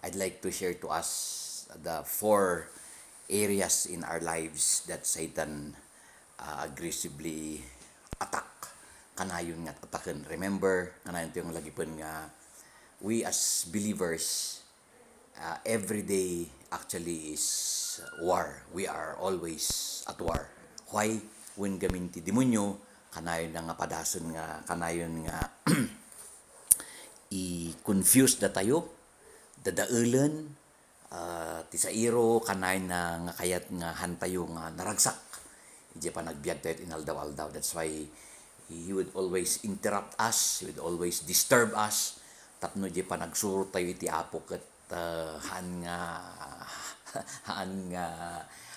I'd like to share to us the four areas in our lives that Satan aggressively attack. Kanayon nga ataken. Remember, kanayon ito yung lagi po nga we as believers every day actually is war. We are always at war. Why? When gaminti demonyo, kanayon nga padason nga, kanayon nga i-confuse da tayo, dadaulan, ti sa iro, kanay na nga kayat nga hantayo nga naragsak. Hindi pa nagbiag tayo inaldaw-aldaw. That's why he would always interrupt us, he would always disturb us. Tapno di pa nagsuro tayo iti apo kat haan nga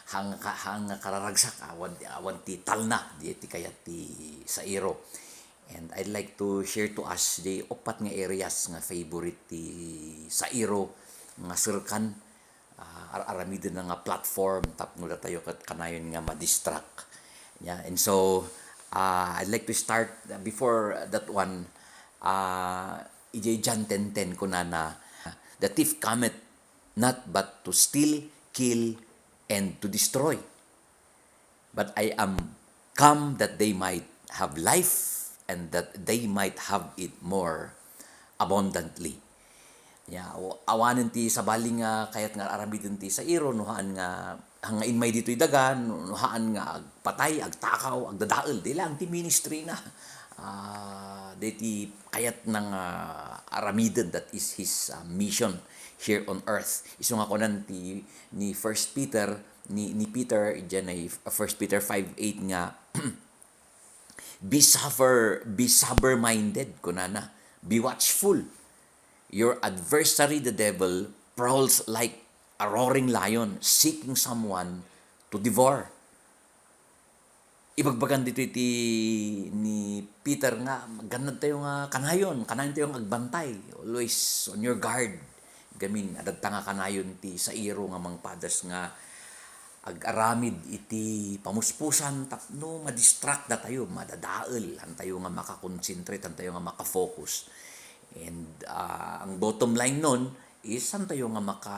hang nga kararagsak awan ti talna di ti kayat ti sa iro. And I'd like to share to us the opat nga areas nga favorite ti sa iro nga sirkan aramidin na nga platform tapno da tayo kat kanayon nga ma-distract. Yeah, and so I'd like to start before that one ijay John 10:10 ko na the thief cometh not but to steal, kill, and to destroy. But I am come that they might have life and that they might have it more abundantly. Yeah, awanen ti sabaling nga kayat nga aramidin ti sa iro nuhaan nga hangain may dito'y dagan nuhaan nga agpatay, agtakaw, agdadael di lang ti ministry na. Diti kayat ng aramidin that is his mission here on earth. Iso nga kunan ti ni First Peter ni Peter diyan ay 1 Peter 5:8 nga be sober-minded kunana. Be watchful. Your adversary, the devil, prowls like a roaring lion, seeking someone to devour. Ibagbagan dito ni Peter nga, ganad tayo nga kanayon tayo nga agbantay. Always on your guard. Gamin, adagta nga kanayon ti sa iro nga mangpadas nga ag-aramid iti pamuspusan tapno ma-distract da tayo, madadael, tayo nga makakonsentrate, tayo nga makafocus. And ang bottom line nun is tayo nga maka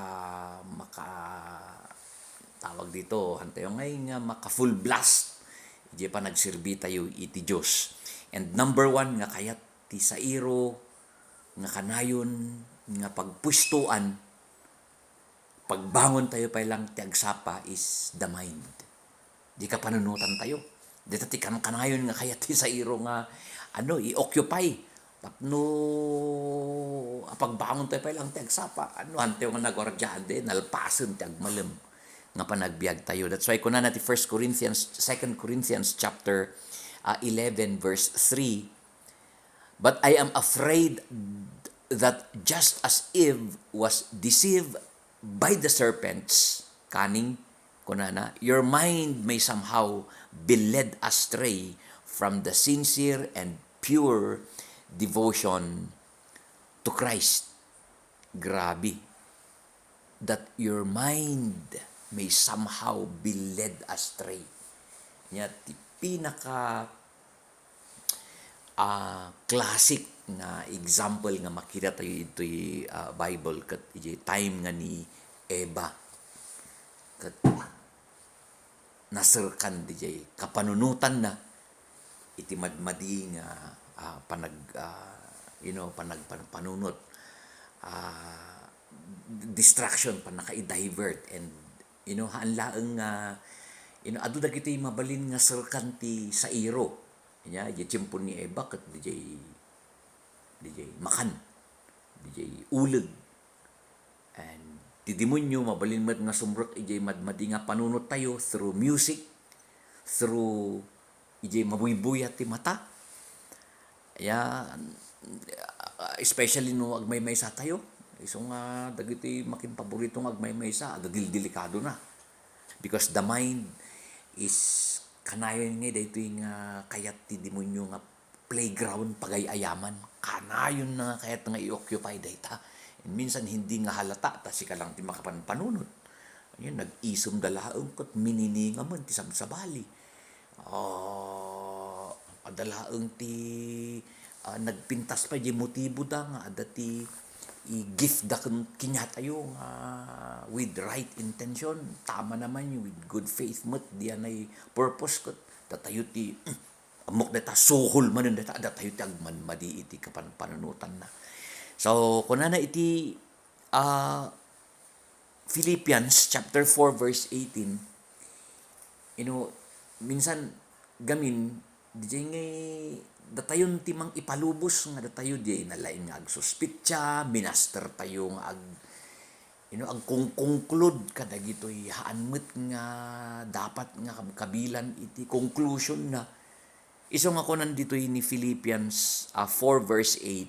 tawag dito, tayo nga maka full blast. Di pa nagsirbi tayo iti Diyos. And number one nga kayat ti sa iro nga kanayon nga pagpustuan pagbangon tayo pa lang ti agsapa is the mind. Di ka panunutan tayo. Di ta ti kanayon nga kaya ti sa iro nga i-occupy. Tapno pagbangon tayo pa lang ti agsapa. Hantayo nga nagwardyahan din, nalpasan ti agmalem nga panagbiag tayo. That's why kuna na ti 2 Corinthians chapter 11 verse 3. But I am afraid that just as Eve was deceived by the serpents, cunning, kunana, your mind may somehow be led astray from the sincere and pure devotion to Christ. Grabe. That your mind may somehow be led astray. Nya, ti pinaka classic nga example nga makita tayo ito'y Bible kat ito'y time nga ni Eva kat nasirkan dijay kapanunutan na iti madmadi nga panunot distraction pa naka-divert and haanlaeng nga adu dagitoy mabalin nga sirkan ti sa iro nya tiempo ni Eva kat dijay makan, dijay uleg. And ti demonyo mabalin met nga sumrot ijay madmadi nga panunot tayo through music, through ijay mabuybuyat ti mata. Especially no agmaymaysa tayo. Iso nga dagiti makin paborito nga agmaymaysa, delikado na. Because the mind is kanayon nga daytoy nga kayat ti demonyo nga playground pagayayaman. Kanayon na kayat nga i-occupy data. And minsan hindi nga halata ta sika lang ti makapanpanunod. Ayun nag-isum dalaeng ket minininga man ti sabsabali. Adalaeng ti nagpintas pa di motibo da nga adda ti i-gift da kinya tayo with right intention, tama naman yun, with good faith mo't diyan ay purpose ko datayo ti amok data suhol man data datayo ti agman madi iti panunutan na. So kunana iti Philippians chapter 4 verse 18, minsan gamin di ngay datayon ti mang ipalubos nga datayo di nalain nga agsuspitya, minaster tayo nga ag conclude kadagitoy haanmet nga dapat nga kabilan iti conclusion na iso nga kunan ditoy ni Philippians 4 verse 8.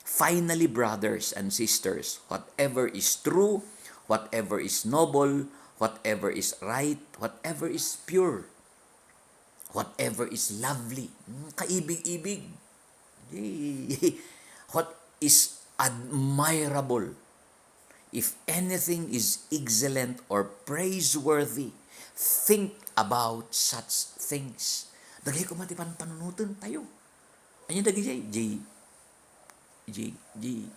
Finally, brothers and sisters, whatever is true, whatever is noble, whatever is right, whatever is pure, whatever is lovely, kaibig-ibig, what is admirable, if anything is excellent or praiseworthy, think about such things. Dagay ko matipan panunutan tayo. Anya dagay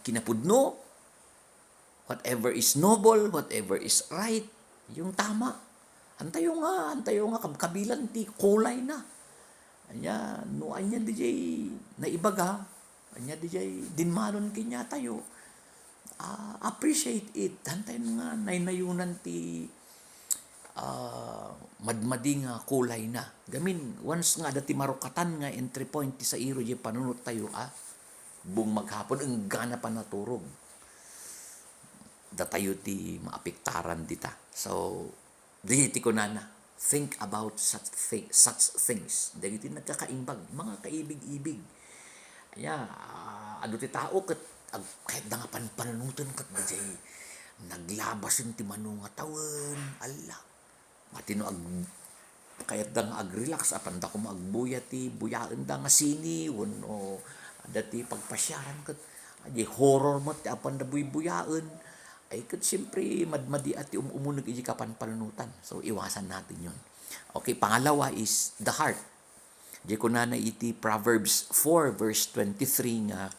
kinapudno, whatever is noble, whatever is right, yung tama. Antayo nga kabilan ti kulay na. Anya DJ na ibaga, anya DJ dinmanon kinya tayo. Appreciate it. Antayo nga nainayunan ti madmading kulay na. Gamin once nga dati marukatan nga entry point ti sa iro di panunot tayo buong maghapon ang gana pa naturog. Datayo ti maapektaran dita. So diti ko na think about such things. Dagiti nagkakaimbag, mga kaibig-ibig. Ano ti tao kat kahit da nga panunutan kat di naglabas yung ti mano nga tawen. Allah. Matino kahit da nga agrelax apan da ko magbuya ti buyaan da nga sini o dati pagpasyaran kat di horror mo ti apan da buyaan ay kat siyempre madmadi at umunog iji kapan panunutan. So iwasan natin yun. Okay, pangalawa is the heart. Di ko na iti Proverbs 4 verse 23 nga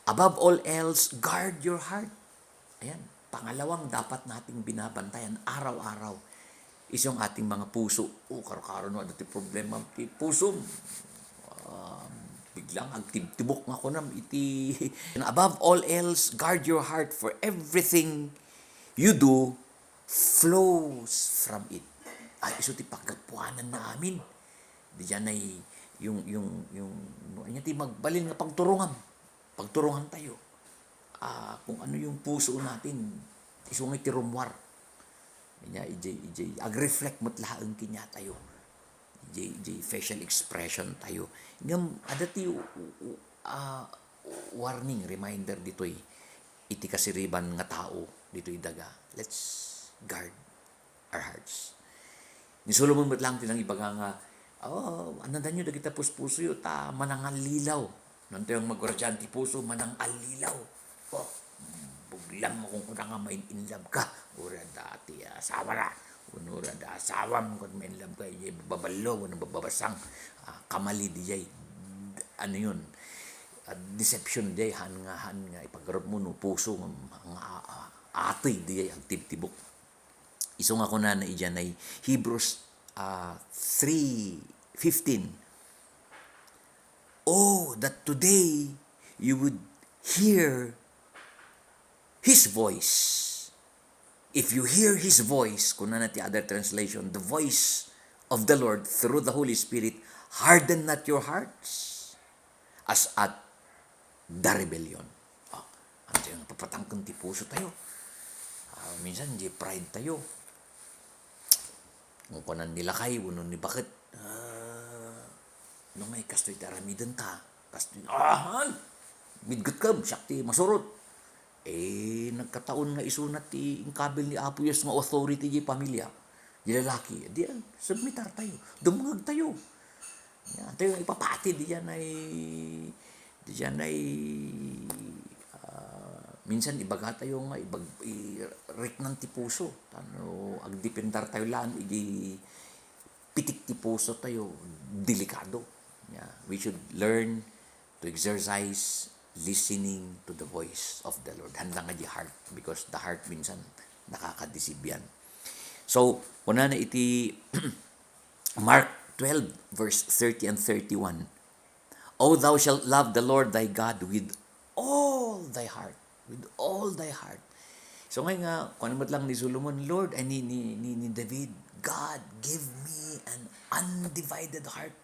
above all else guard your heart. Ayan, pangalawang dapat nating binabantayan araw-araw isang ating mga puso. Karo-karo no dati problema ti puso. Biglang agtibtibok nga ko nam iti. And above all else, guard your heart for everything you do flows from it. Ay, iso ti pagkagpuanan na amin. Diyan ay yung ti magbalin nga pagturungan tayo. Kung ano yung puso natin, iso nga ti rumwar. Ag-reflect mo't laang kinya tayo. Facial expression tayo. Ngam adati warning reminder ditoy iti kasiriban nga tao ditoy daga. Let's guard our hearts. Ni Solomon met lang tinang ibaga nga andan nyo dagita puspuso yo ta manangal lilaw. Nanto yung magwardiyan ti puso manangal lilaw. Buglam mo kung nga main in love ka. Ura dati asawa na. Unura da asawam kung may love ka, babalo, babasang, kamali dijay, ano yun, deception dijay, han nga, ipagkarap mo no, puso, nga atoy dijay, ang tibtibok. Iso nga ko na iyan ay Hebrews 3:15. Oh, that today you would hear His voice. If you hear His voice, kung na ti other translation, the voice of the Lord through the Holy Spirit, harden not your hearts as at the rebellion. Ano yung papatangkang ti puso tayo? Minsan, di pride tayo. Kung kunan nilakay, unon ni bakit? Nung may kastoy taramidan ta, kastoy, midgut kam, syakti masurot. Nagkataon nga isunat ti ingkabil ni Apo Diyos nga authority di pamilya, di lalaki, di submitar tayo, dumungag tayo. Tayo nga ipapati, di yan ay minsan ibaga tayo nga, i-reknan ti puso, agdipendar tayo lang, pitik ti puso tayo, delikado. We should learn to exercise listening to the voice of the Lord. Handa nga di heart, because the heart minsan nakakadisib yan. So, una na iti Mark 12 verse 30 and 31. O thou shalt love the Lord thy God with all thy heart. With all thy heart. So ngayon nga, kung ano lang ni Solomon, Lord, ni David, God, give me an undivided heart.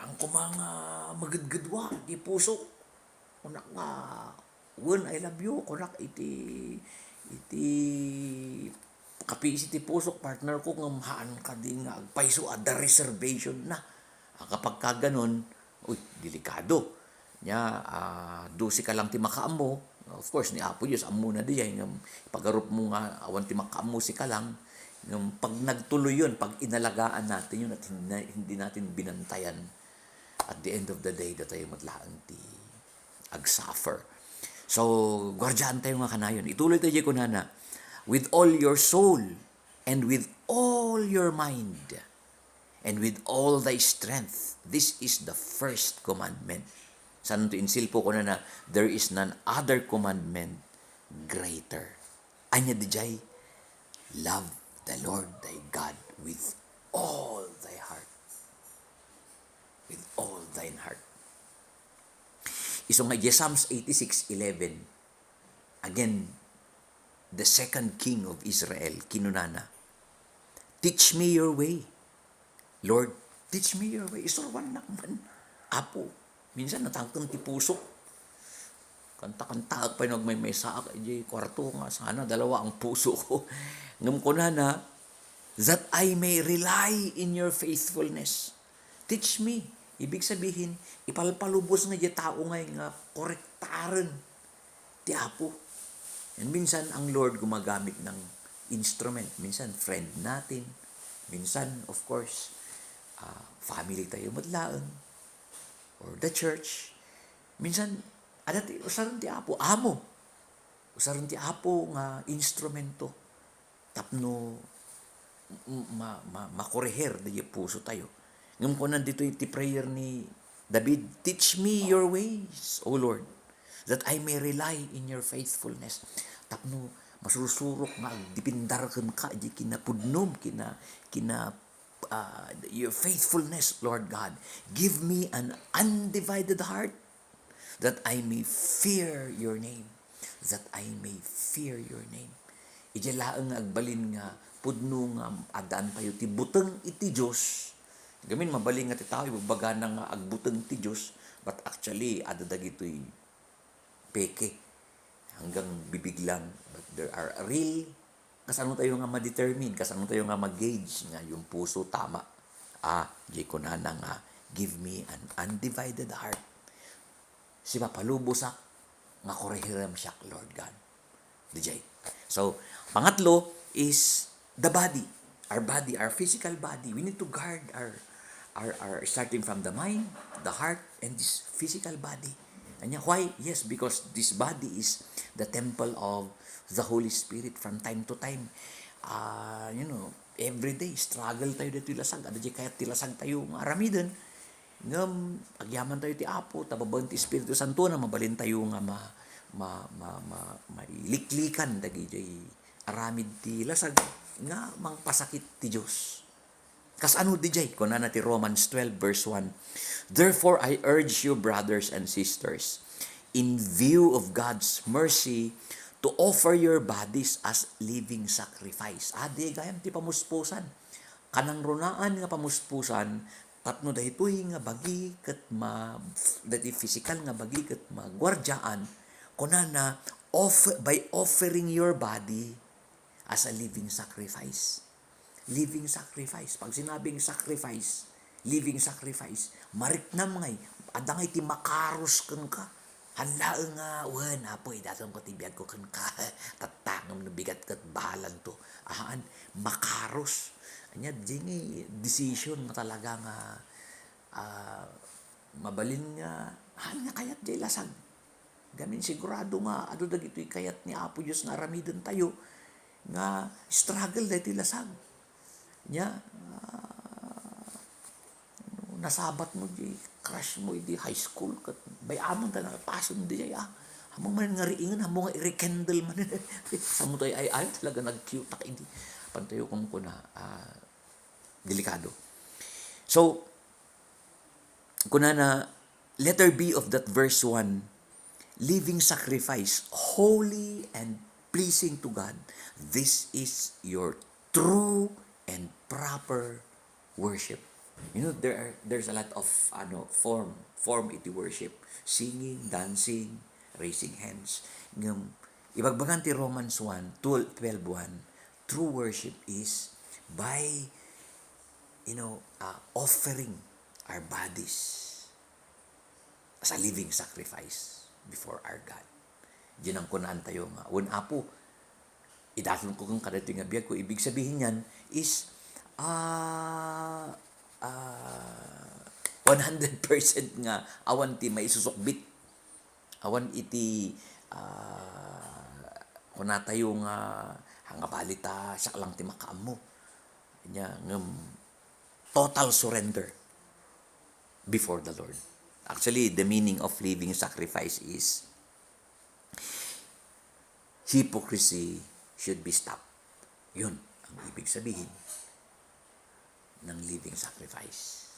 Ang kumanga magagadwa, di puso. Kunak nga, when I love you, kunak iti kapis iti pusok, partner ko, ngamhaan ka din nga, paiso ada reservation na. Kapag ka ganun, uy, delikado. Nya, dusi ka lang ti makaamo. Of course, ni Apo Diyos, amo na diyan. Pagarup mo nga, awan ti makaamo si ka lang. Pag nagtuloy yun, pag inalagaan natin yun at hindi natin binantayan, at the end of the day, da tayo matlaan ti ag-suffer. So, gwardiyan tayo nga kanayon. Ituloy tayo ko na with all your soul, and with all your mind, and with all thy strength. This is the first commandment. Saan ito insilpo ko na there is none other commandment greater. Anya dijay, love the Lord thy God with all thy heart. With all thine heart. Isong nga Psalms 86:11. Again, the second king of Israel, kinunana, teach me your way. Lord, teach me your way. Isurwan nakman. Apo, minsan natangkang ti puso. Kanta-kanta pa yung may saak. Kwarto nga, sana dalawa ang puso ko. Ngam ko na that I may rely in your faithfulness. Teach me. Ibig sabihin, ipalpalubos nga di tao nga korektaran. Ti Apo. And minsan, ang Lord gumagamit ng instrument. Minsan, friend natin. Minsan, of course, family tayo matlaan. Or the church. Minsan, usaran ti Apo, amo. Usaran ti Apo nga instrumento. Tapno, makoreher da puso tayo. Ngayon ko nandito yung prayer ni David, teach me your ways, O Lord, that I may rely in your faithfulness. Tapno, masusurok nga, dipindar ka, di kinapudnom, your faithfulness, Lord God. Give me an undivided heart, that I may fear your name. That I may fear your name. Ijalaang agbalin nga, pudno nga, adaan tayo, ti butang iti Diyos. Gamin, mabaling nga ti tao, ibabaga na nga agbutang ti Diyos, but actually, adadag ito'y peke. Hanggang bibig lang. But there are real, kasano tayo nga ma-determine, kasano tayo nga mag-gauge nga yung puso tama. Di ko na nga, give me an undivided heart. Si mapalubosak, nga korehiram siya, Lord God. DJ. So, pangatlo is the body. Our body, our physical body. We need to guard our starting from the mind, the heart, and this physical body. And why? Yes, because this body is the temple of the Holy Spirit from time to time. Every day, struggle tayo dito tilasag. Ada kaya tilasag tayo ng aramidan. Ngam, agyaman tayo ti Apo, tababang ti Espiritu Santo na mabalin tayo nga mailiklikan dagi aramid ti lasag nga mangpasakit ti Diyos. Kas ano dijay? Kuna na ti Romans 12 verse 1. Therefore I urge you, brothers and sisters, in view of God's mercy, to offer your bodies as living sacrifice. Di gayam ti pamuspusan. Kanang runaan nga pamuspusan, tapno dahitoy nga bagi ket dati physical nga bagi ket magwardyaan, kuna na by offering your body as a living sacrifice. Living sacrifice. Pag sinabing sacrifice, living sacrifice, mariknam ngay, adang iti makaros kang ka. Hanlaang nga, apoy, datang ko tibiyag ko kang ka, tatangam na bigat kat bahalan to. Makaros. Anya, di decision nga talaga nga, mabalin nga, nga kayat di lasag. Gamin sigurado nga, dag ito'y kayat ni Apo Diyos nga ramidan tayo, nga struggle dahil lasag. Nya, nasabat mo di crush mo di high school kat bayamon ta pason di ay among man nga riingan among nga i-rekindle man sa mo ay talaga nag-cute tak hindi pantayo kung kuna delikado. So kuna na letter B of that verse 1, living sacrifice, holy and pleasing to God. This is your true and proper worship. You know, there's a lot of form iti worship. Singing, dancing, raising hands. Ngam, ibagbagan ti Romans 12:1, true worship is by, offering our bodies as a living sacrifice before our God. Diyan ang kunaan tayo nga. Apo, idaton ko kung kadating nga biyag ko. Ibig sabihin yan is 100% nga awan ti may susukbit. Awan iti kuna tayo nga hangapalita siya lang ti makaamo. Total surrender before the Lord. Actually, the meaning of living sacrifice is hypocrisy should be stopped. Yun ang ibig sabihin ng living sacrifice.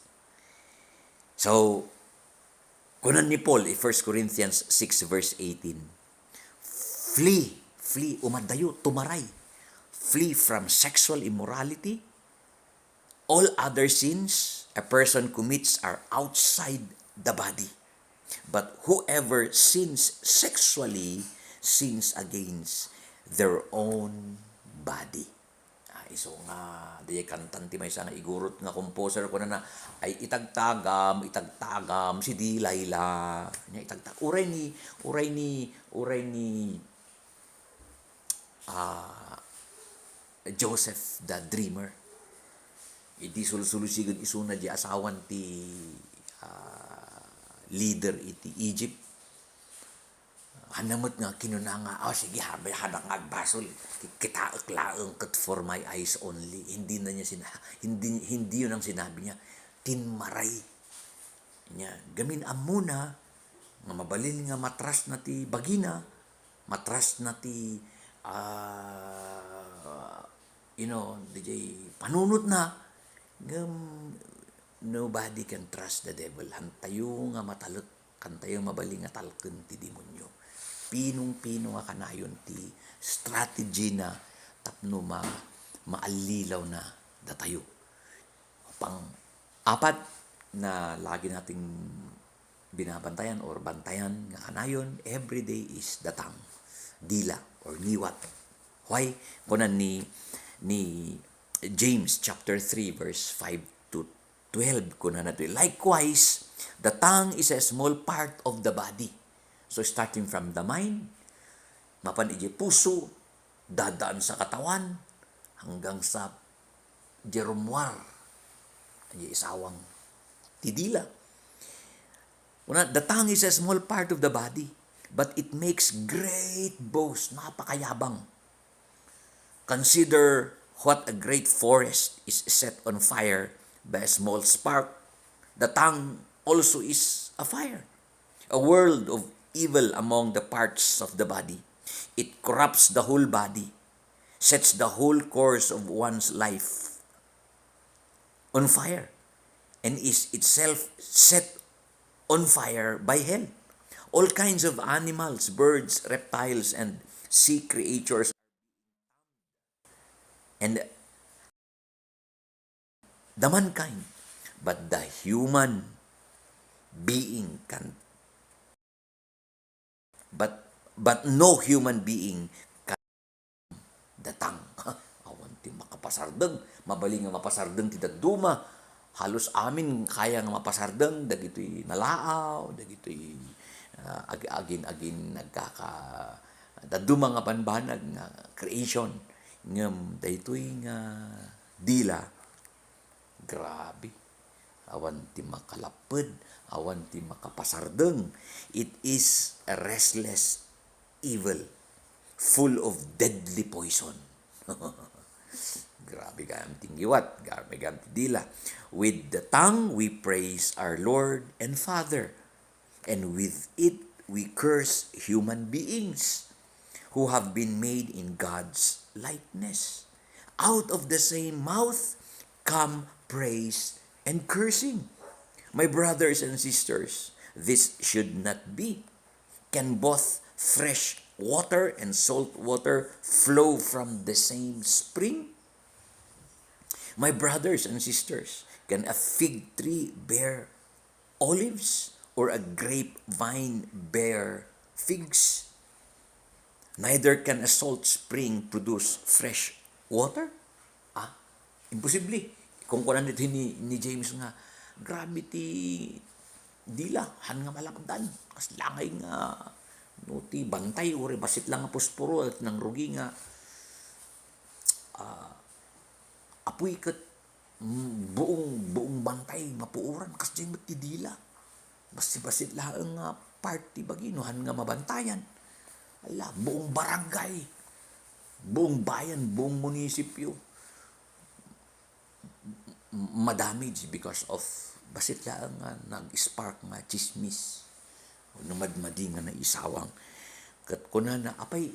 So, kunan ni Paul, 1 Corinthians 6 verse 18, flee, umadayo, tumaray, flee from sexual immorality. All other sins a person commits are outside the body. But whoever sins sexually sins against their own body. So nga, di kantan ti may sana igurot nga composer ko na ay itagtagam si Di Layla. Uray ni Joseph the Dreamer. Iti sulsulusigod isuna di asawan ti leader iti Egypt. Hanamot nga kinuna nga, sige habay hanak nga agbasol, kitaak laeng kat for my eyes only. Hindi hindi yun ang sinabi niya. Tinmaray niya. Gamin amuna nga mabalin nga matras na ti bagina, matras na ti DJ panunot na. Nobody can trust the devil. Hantayo nga matalek, kantayo mabaling nga talken ti demonyo. Pinong-pino nga kanayon ti strategy na tapno maalilaw na datayo. Pang-apat na lagi nating binabantayan or bantayan nga kanayon, everyday is the tongue, dila or niwat. Why? Kunan ni James chapter 3 verse 5 to 12 kunan nato. Likewise, the tongue is a small part of the body. So starting from the mind, mapan iji puso, dadaan sa katawan, hanggang sa jerumwar, iji isawang tidila. The tongue is a small part of the body, but it makes great boast, napakayabang. Consider what a great forest is set on fire by a small spark. The tongue also is a fire, a world of evil among the parts of the body. It corrupts the whole body, sets the whole course of one's life on fire, and is itself set on fire by hell. All kinds of animals, birds, reptiles, and sea creatures, and the mankind, but the human being can but no human being can the tongue. Awan ti makapasardeng, mabaling nga mapasardeng ti daduma. Halos amin kaya nga mapasardeng dagitoy nalaaw, dagitoy agin daduma nga banbanag nga creation ngem daytoy nga dila. Grabe. Awan ti makalaped, awan ti makapasardeng. It is a restless evil, full of deadly poison. Grabe gam tinggiwat, grabe gam dila. With the tongue we praise our Lord and Father, and with it we curse human beings who have been made in God's likeness. Out of the same mouth come praise and cursing. My brothers and sisters, this should not be. Can both fresh water and salt water flow from the same spring? My brothers and sisters, can a fig tree bear olives or a grapevine bear figs? Neither can a salt spring produce fresh water. Ah, imposible. Kung kunan dito ni James nga, grabe ti dila, han nga malakdan. Kas langay nga, no, ti bantay, uri basit lang nga posporo at nang rugi nga, apoy kat buong bantay mapuuran kas dyan mo ti dila. Basit lang nga party baginuhan nga mabantayan. Ala, buong barangay, buong bayan, buong munisipyo madamage because of basit lang nga nag-spark nga chismis o namadmadi nga naisawang kat kuna na apay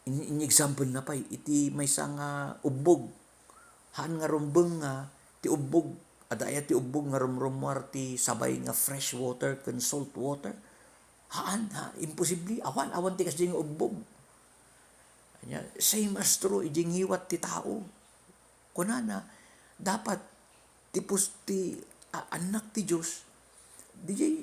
in example na pay iti may nga ubog haan nga rumbeng nga ti ubog adaya ti ubog nga rumrumwar ti sabay nga fresh water ken salt water haan ha imposible awan ti kasi nga ubog anya same as true ijing hiwat ti tao kuna na dapat tipos ti anak ti Diyos DJ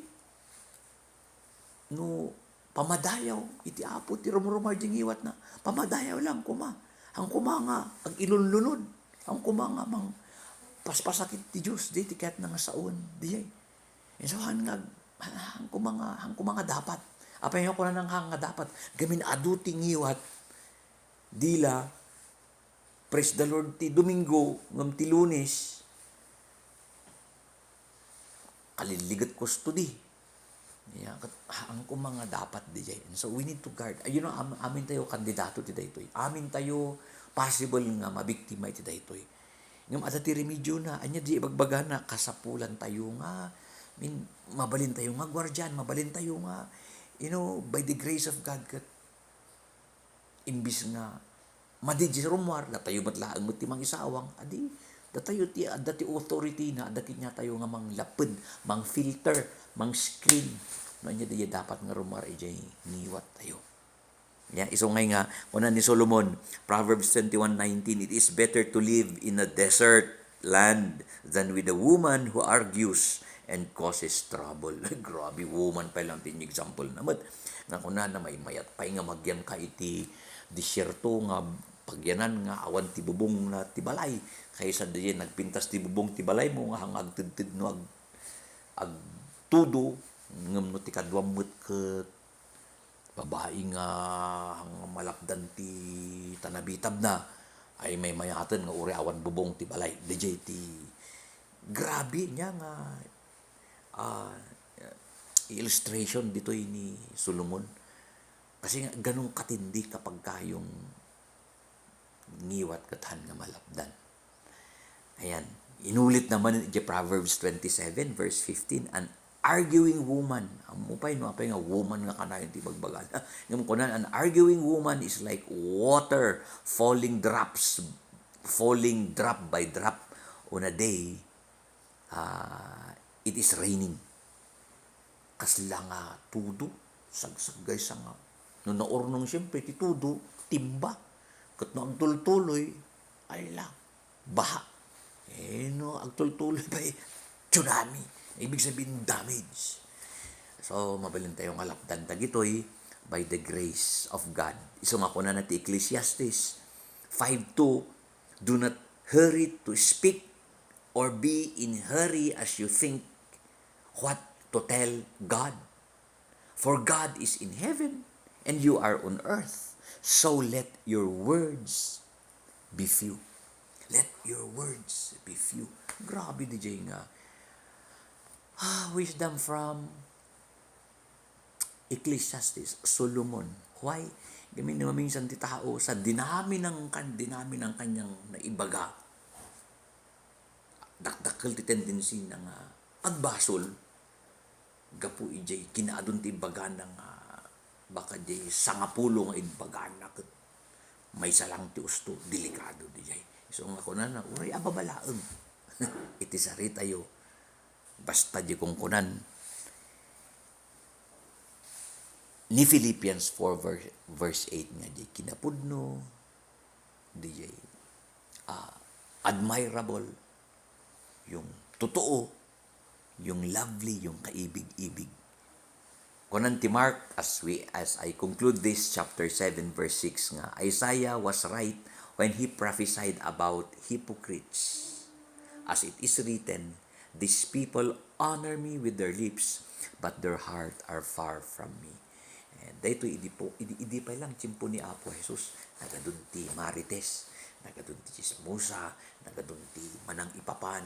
no pamadayaw iti apo ti rumrumar ding iwat na pamadayaw lang ang kuma nga ang ilunlunod ang kuma nga mang paspasakit ti Diyos di ti ket nga saon DJ so han nga ang kuma nga dapat apay ko na nang hang nga dapat gamin adu ti iwat dila praise the Lord ti Domingo ngam ti Lunes kaliligat ko studi. Yeah, ang ko mga dapat di jay. So we need to guard. Amin tayo kandidato ti daytoy. Amin tayo possible nga mabiktima ti daytoy. Ngam ada ti remedyo na anya di bagbaga na kasapulan tayo nga mabalin tayo nga gwardiyan, mabalin tayo nga by the grace of God kat imbis nga madiji rumwar na tayo matlaan mo ti mangisawang adi datayo ti adda ti authority na adda kinya tayo nga mang lapid, mang filter, mang screen. No nya di dapat nga rumar ijay niwat tayo. Ya iso ngay nga kuna ni Solomon, Proverbs 21:19, it is better to live in a desert land than with a woman who argues and causes trouble. Grabe woman pa lang tin example namat. Nga kuna na may mayat pay nga magyan ka iti disyerto nga pagyanan nga awan ti bubong na ti balay kaysa diyan nagpintas ti bubong ti balay mo nga hangag tidtid no ag tudo ngem no ti kadwammet ket babae nga hang malakdan ti tanabitab na ay may mayaten nga uri awan bubong ti balay DJ ti grabe nya nga illustration ditoy ni Solomon kasi nga ganong katindi kapag kayong ngiwat katan nga malapdan. Ayan. Inulit naman in Proverbs 27 verse 15, an arguing woman. Amupay no apay nga woman nga kanayon ti bagbagan. Ngem kunan an arguing woman is like water falling drop by drop on a day it is raining. Kasla nga tudo sagsag guys nga no naurnong siyempre ti tudo timba ket no agtultuloy ay lang baha no agtultuloy pa tsunami ibig sabihin damage so mabalin tayo nga lapdan dagitoy by the grace of God iso nga kuna na ti Ecclesiastes 5:2 do not hurry to speak or be in hurry as you think what to tell God for God is in heaven and you are on earth. So let your words be few. Let your words be few. Grabe DJ nga. Wisdom from Ecclesiastes, Solomon. Why? Kami na minsan ti tao sa dinami ng kanyang naibaga. Dakdakkel ti tendency ng pagbasol. Gapu ijay kinaadon ti ibaga ng baka jay sangapulo nga ibaga na ket may salang ti usto delikado di jay. So nga kunan na uray ababalaeng. Iti sari tayo basta di kung kunan ni Philippians 4 verse 8 nga di kinapudno di jay admirable yung totoo, yung lovely, yung kaibig-ibig. Kunan ti Mark as I conclude this chapter 7 verse 6 nga Isaiah was right when he prophesied about hypocrites. As it is written, these people honor me with their lips, but their heart are far from me. And dito idi pa lang tsimpo ni Apo Jesus, nagadun ti Marites, nagadun ti Chismosa, nagadun ti Manang Ipapan,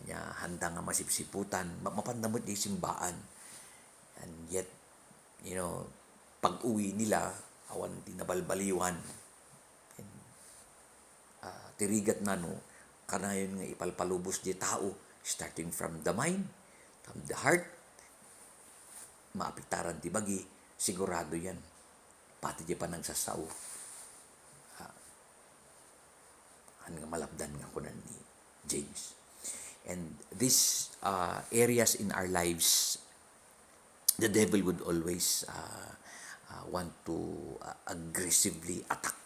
nya handa nga masipsiputan, mapandamot di simbaan. And yet, pag-uwi nila, awan ti nabalbaliwan. And, tirigat na kanayon nga ipalpalubos di tao, starting from the mind, from the heart, maapiktaran ti bagi, sigurado yan. Pati di pa nagsasao. Nga malapdan nga kunan ni James. And these areas in our lives, the devil would always want to aggressively attack.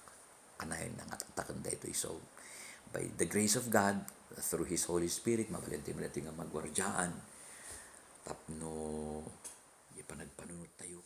Kanayon ng atakan dito. So, by the grace of God, through His Holy Spirit, mabalinti nga magwardyaan, tapno, ipanagpanunod tayo